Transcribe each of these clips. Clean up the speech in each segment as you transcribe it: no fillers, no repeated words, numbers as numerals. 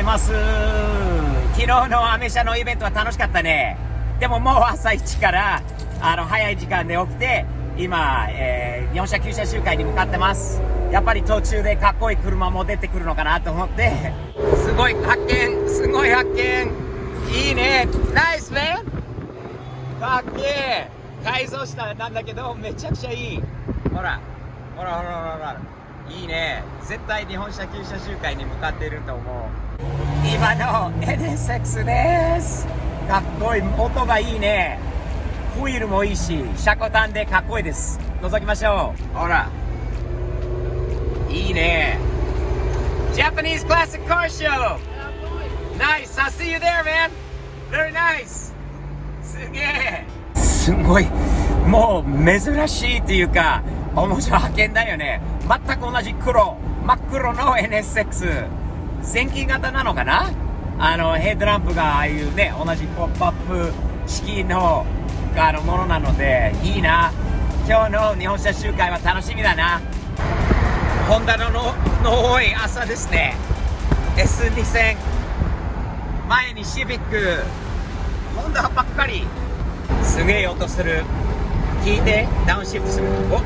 ます。昨日のアメ車のイベントは楽しかったね。でももう朝一から早い時間で起きて今、日本車旧車集会に向かってます。やっぱり途中でかっこいい車も出てくるのかなと思ってすごい発見、すごい発見。いいね、ナイスメン。かっけえ。改造したなんだけどめちゃくちゃいい。ほらほらほらほら、いいね。絶対日本車旧車集会に向かっていると思う。今の NSX です。かっこいい、音がいいね。ホイールもいいし車庫端でかっこいいです。覗きましょう。ほらいいね。 Japanese Classic Car Show. Nice, I'll see you there, man. Very nice. すげえ、すごい、もう珍しいっていうか面白い発見だよね。全く同じ黒、真っ黒の NSX 前期型なのかな。ヘッドランプがああいうね、同じポップアップ式のものなのでいいな。今日の日本車集会は楽しみだな。ホンダの多い朝ですね。 S2000 前にシビック、ホンダばっかり。すげえ音する。聞いて、ダウンシフトする。お、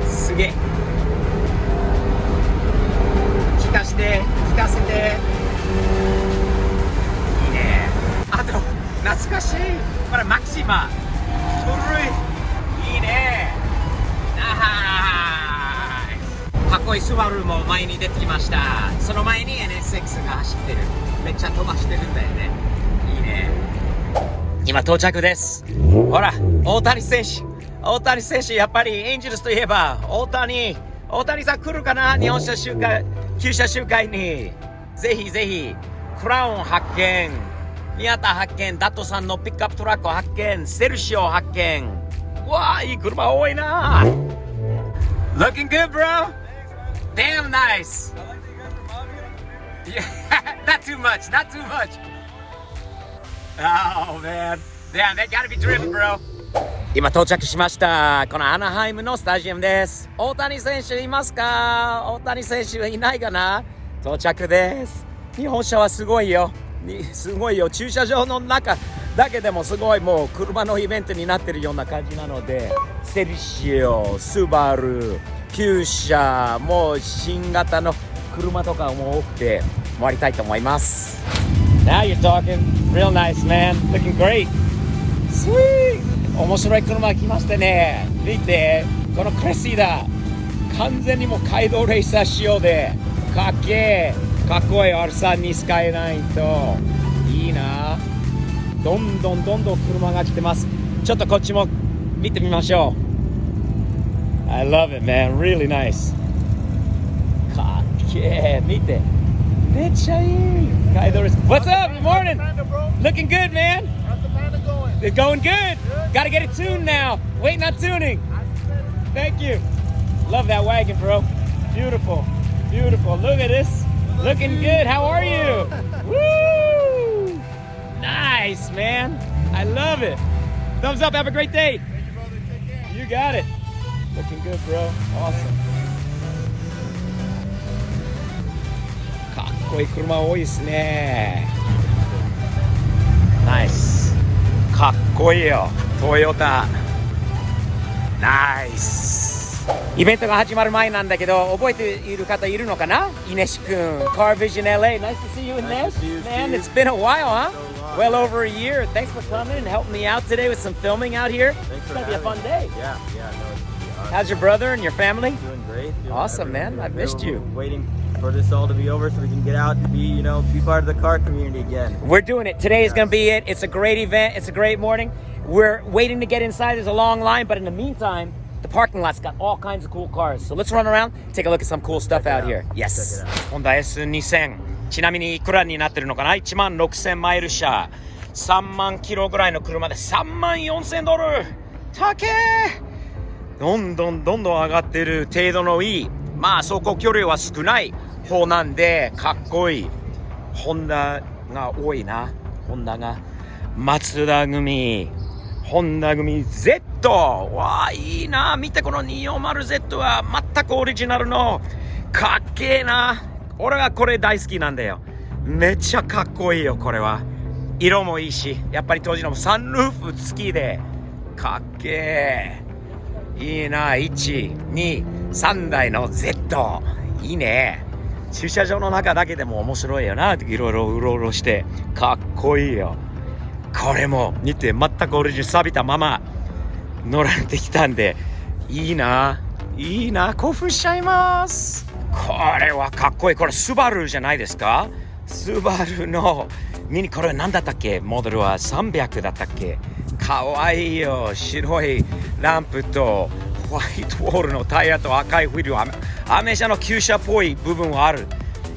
すげえ。聞かせていいね。あと懐かしい、これマキシマ、古い、いいね。かっこいいスバルも前に出てきました。その前に NSX が走ってる。めっちゃ飛ばしてるんだよね。いいね。今到着です。ほら大谷選手、やっぱりエンジェルスといえば大谷さん来るかな。日本車集会、旧車集会にぜひぜひ。クラウン発見、宮田発見、ダットさんのピックアップトラック発見、セルシオ発見。うわあ、いい車多いな。 Looking good, bro. Damn nice. Yeah, not too much. Oh man, damn, they gotta be driven, bro. 今到着しました。このアナハイムのスタジアムです。大谷選手いますか？大谷選手いないかな？到着です。日本車はすごいよ。駐車場の中だけでもすごい、もう車のイベントになってるような感じなので、セルシオ、スバル、旧車、もう新型の車とかも多くて回りたいと思います。 Now you're talking. Real nice, man. Looking great. Sweet. 面白い車来ましたね。見て、このクレシーダ、完全にもう街道レーサー仕様でかっけえ。かっこいい R3 にスカイラインといいな。どんどん車が来てます。ちょっとこっちも見てみましょう。 I love it, man. Really nice. かっけえ。見て、めっちゃいい街道レーサー。 What's up? Good morning. Looking good, man. How's the Panda going? It's going good. Gotta get it tuned now. Waiting on tuning. Thank you. Love that wagon, bro. Beautiful. Look at this. Looking good. How are you? Woo! Nice, man. I love it. Thumbs up. Have a great day. Thank you, brother. Take care. You got it. Looking good, bro. Awesome. かっこいい車多いですね。ナイス。かっこいいよ。トヨタ。ナイス。イベントが始まる前なんだけど、覚えている方いるのかな？イネシ君、Car Vision LA. Nice to see you, Ines. Man, it's been a while, huh? Well over a year. Thanks for coming and helping me out today with some filming out here. It's gonna be a fun day. Yeah. No, How's your brother and your family? doing great. Awesome, man. I've missed you. Waiting for this all to be over so we can get out and be part of the car community again. We're doing it. Today is going to be it. It's a great event. It's a great morning. We're waiting to get inside. There's a long line, but in the meantime, the parking lot's got all kinds of cool cars. So let's run around, take a look at some cool stuff out here. Yes. Honda S2000. ちなみにいくらになってるのかな？ 16,000 マイル車。3万キロぐらいの車で34,000ドル。高え。どんどん上がってる。程度のいい。まあ走行距離は少ない方なんでかっこいい。ホンダが多いな。ホンダが。マツダ組。ホンダ組 Z。わあいいな。見てこの 240Z は全くオリジナルのかっけえな。俺はこれ大好きなんだよ。めっちゃかっこいいよ、これは。色もいいし、やっぱり当時のサンルーフ付きでかっけー。いいな。1、2、3台の Z。いいね。駐車場の中だけでも面白いよな。いろいろうろうろしてかっこいいよ。これも見て、全くオリジン錆びたまま乗られてきたんで、いいな。いいな。興奮しちゃいます。これはかっこいい。これスバルじゃないですか。スバルのこれ何だったっけ。モデルは300だったっけ。かわいいよ。白いランプとホワイトウォールのタイヤと赤いフィル。アメ車の旧車っぽい部分はある。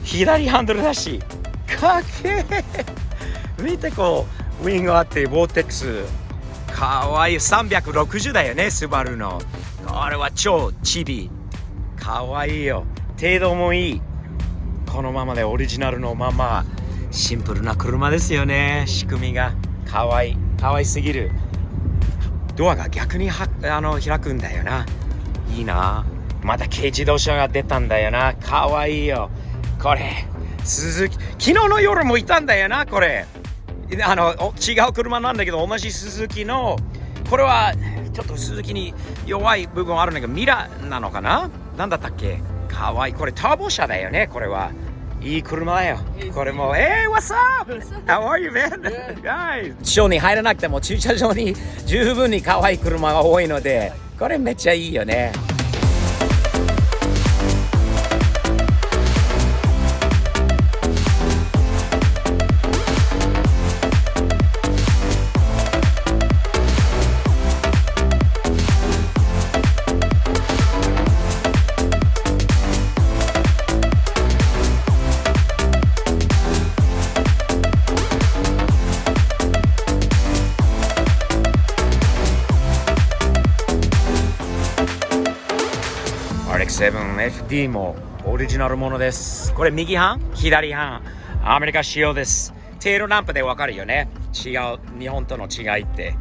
左ハンドルだしかっけー。見て、こうウィングあってボーテックスかわいい。360だよね、スバルの。これは超チビ。かわいいよ。程度もいい。このままでオリジナルのまま。シンプルな車ですよね。仕組みがかわいい。かわいすぎる。ドアが逆に開くんだよな。いいな。また軽自動車が出たんだよな。かわいいよ。これ鈴木、昨日の夜もいたんだよな。これ違う車なんだけど、同じ鈴木の、これはちょっと鈴木に弱い部分あるんだけど、ミラなのかな。なんだったっけ。かわいい。これターボ車だよね。これはいい車だよ。これもWhat's up? How are you, man? Guys. ショーに入らなくても駐車場に十分に可愛い車が多いので、これめっちゃいいよね。RX-7FD もオリジナルものです。これ右半左半アメリカ仕様です。テールランプでわかるよね。違う、日本との違いって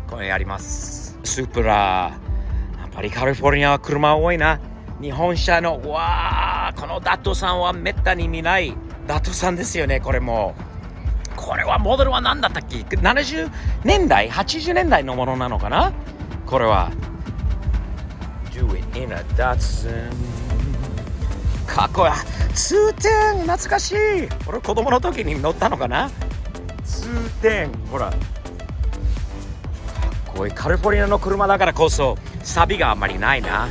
これやります。スープラやっぱりカリフォルニアは車多いな。日本車のわー、このダットさんはめったに見ないダットさんですよね。これもこれはモデルは何だったっけ。70年代80年代のものなのかな。これはDo it in a Datsun。 かっこいい。通天懐かしい。俺子供の時に乗ったのかな。通天ほらかっこいい。カリフォルニアの車だからこそ錆びがあんまりないな。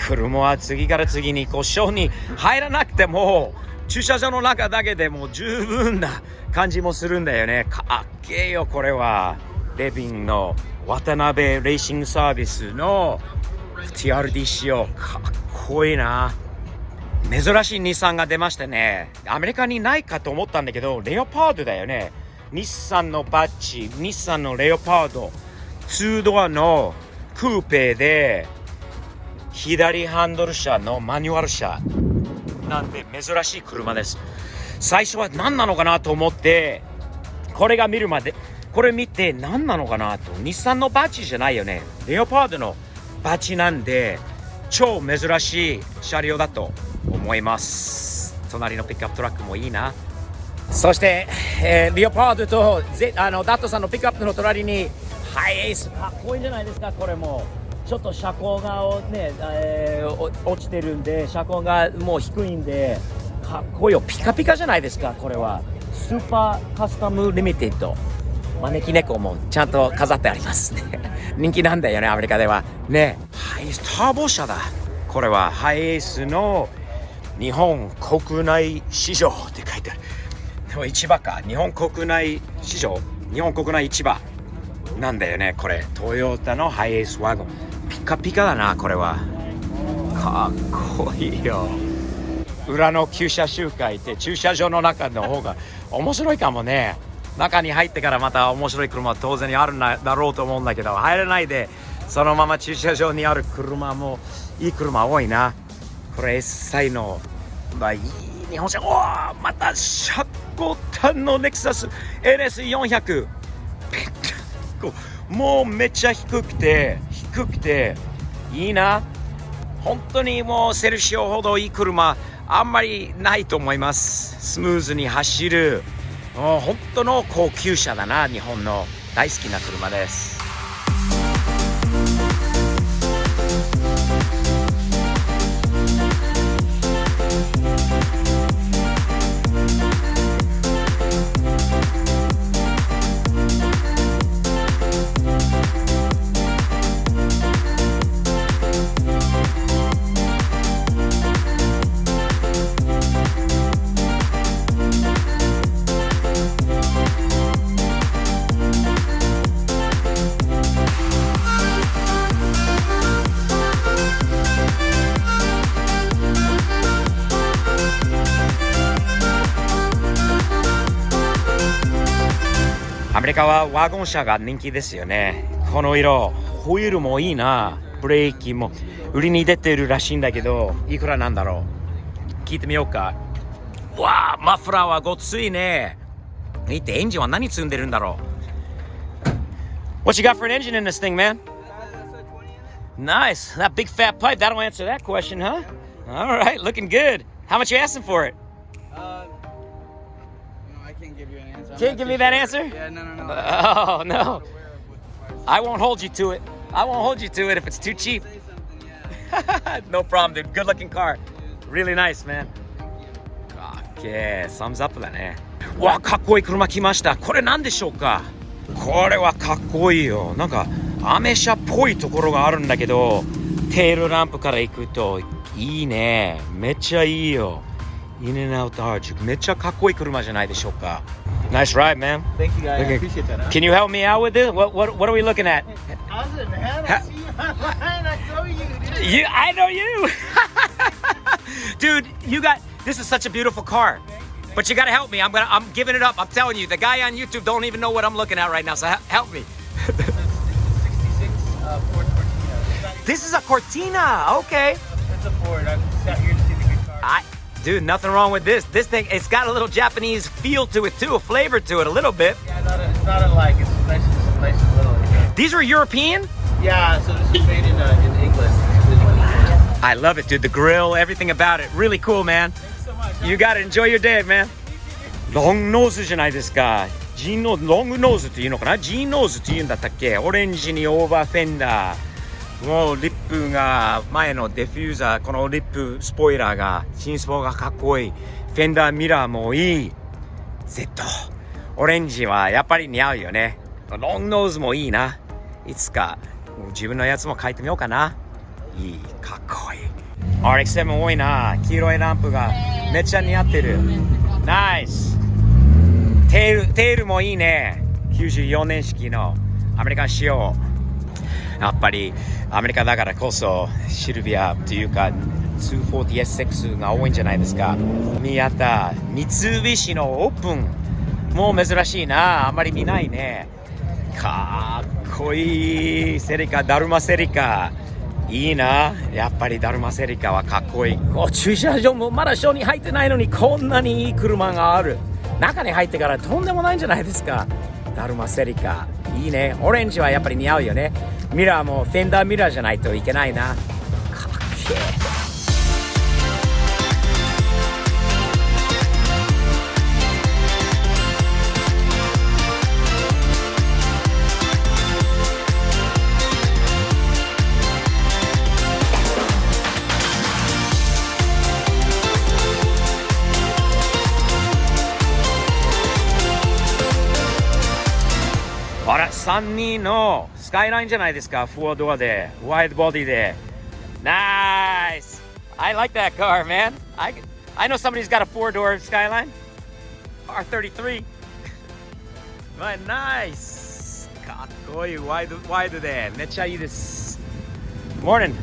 車は次から次にショーに入らなくても駐車場の中だけでも十分な感じもするんだよね。かっけえよ。これはレビンの渡辺レーシングサービスの TRD 仕様。かっこいいな。珍しい日産が出ましてね。アメリカにないかと思ったんだけど、レオパードだよね。日産のバッジ、日産のレオパード2ドアのクーペで左ハンドル車のマニュアル車なんで珍しい車です。最初は何なのかなと思って、これ見て何なのかなと。日産のバッジじゃないよね。レオパードのバッジなんで超珍しい車両だと思います。隣のピックアップトラックもいいな。そして、レオパードとダットさんのピックアップの隣にハイエース。かっこいいんじゃないですか。これもちょっと車高がね、落ちてるんで車高がもう低いんでかっこいいよ。ピカピカじゃないですか。これはスーパーカスタムリミテッド。招き猫もちゃんと飾ってありますね。人気なんだよね、アメリカではね。ハイエースターボ車だ。これはハイエースの日本国内市場って書いてある。でも市場か。日本国内市場、日本国内市場なんだよね。これトヨタのハイエースワゴンピカピカだな。これはかっこいいよ。裏の駐車集会って駐車場の中の方が面白いかもね。中に入ってからまた面白い車は当然あるんだろうと思うんだけど、入れないでそのまま駐車場にある車もいい車多いな。これ S サイの、いい日本車。おー、また車高端のレクサス LS400 もうめっちゃ低くていいな。本当にもうセルシオほどいい車あんまりないと思います。スムーズに走る、もう本当の高級車だな。日本の大好きな車です。アメリカはワゴン車が人気ですよね。この色、ホイールもいいな。ブレーキも売りに出てるらしいんだけど、いくらなんだろう。聞いてみようか。わあ、マフラーはごついね。見て、エンジンは何積んでるんだろう。What you got for an engine in this thing, man? Nice. That big fat pipe, that'll answer that question, huh? All right, looking good. How much you asking for it? I can't give you an answer. Can't give me that answer? Yeah, no. Oh, no. I won't hold you to it. I won't hold you to it if it's too cheap. No problem, dude. Good looking car. Really nice, man. Okay, thumbs up だね。わあ、かっこいい車来ました。これ何でしょうか。これはかっこいいよ。なんかアメ車っぽいところがあるんだけど、テールランプから行くといいね。めっちゃいいよ。In and out arch。めっちゃかっこいい車じゃないでしょうか。Nice ride, man. Thank you, guys. I Okay. appreciate that. Huh? Can you help me out with this? What are we looking at? How's it, man? I see you online. I know you, dude. I know you. Dude, this is such a beautiful car. But you got to help me. I'm giving it up. I'm telling you. The guy on YouTube don't even know what I'm looking at right now. So help me. It's 66 Ford Cortina. This is a Cortina. Okay. It's a Ford. I'm just out here to see the good car. Dude, nothing wrong with this. This thing, it's got a little Japanese feel to it too, a flavor to it a little bit. Yeah, it's not alike. It's nice and little. These were European? Yeah, so this is made in England. I love it, dude. The grill, everything about it. Really cool, man. Thanks so much. You got to enjoy your day, man. ロングノーズじゃないですか。ジーンノーズ、ロングノーズっていうのかな。ジーンノーズっていうんだったっけ。オレンジにオーバーフェンダー。もうリップが前のデフューザー、このリップスポイラーが新スポがかっこいい。フェンダーミラーもいい。Z オレンジはやっぱり似合うよね。ロングノーズもいいな。いつか自分のやつも書いてみようかな。いい、かっこいい。RX7 多いな。黄色いランプがめっちゃ似合ってる。ナイス。テールもいいね。94年式のアメリカン仕様。やっぱりアメリカだからこそシルビアというか 240SX が多いんじゃないですか。宮田、三菱のオープンもう珍しいな。あんまり見ないね。かっこいい。セリカ、ダルマセリカいいな。やっぱりダルマセリカはかっこいい。駐車場もまだショーに入ってないのにこんなにいい車がある。中に入ってからとんでもないんじゃないですか。ダルマセリカいいね。オレンジはやっぱり似合うよね。ミラーもフェンダーミラーじゃないといけないな。かっけえ。あら、32のスカイラインじゃないですか。4ドアで、ワイドボディで。Nice! I like that car, man. I know somebody's got a 4-door Skyline. R33. But nice! かっこいい。ワイドで。めっちゃいいです。Morning!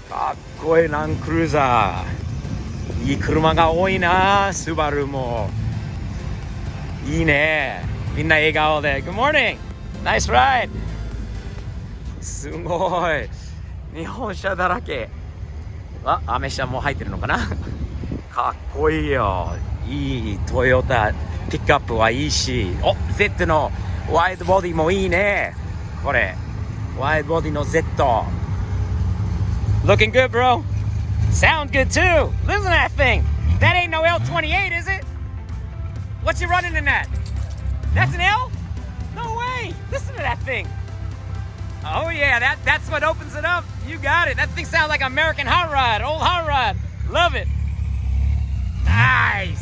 かっこいいランクルーザー。いい車が多いな。スバルも。いいね。みんな笑顔で Good morning! Nice ride! すごい。日本車だらけ。あ、アメ車も入ってるのかなかっこいいよ。いいトヨタピックアップはいいし、お、Z のワイドボディもいいね。これワイドボディの Z Looking good, bro. Sound good too. Listen to that thing. That ain't no L28, is it? What you running in that? That's an L? No way. Listen to that thing. Oh yeah, that's what opens it up. You got it. That thing sounds like American hot rod, old hot rod. Love it. Nice.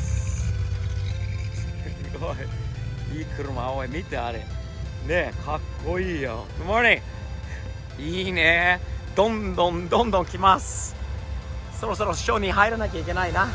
すごい。いい車、おい見てあれ。ねえ、かっこいいよ。Good morning. いいね。どんどん来ます。そろそろショーに入らなきゃいけないな。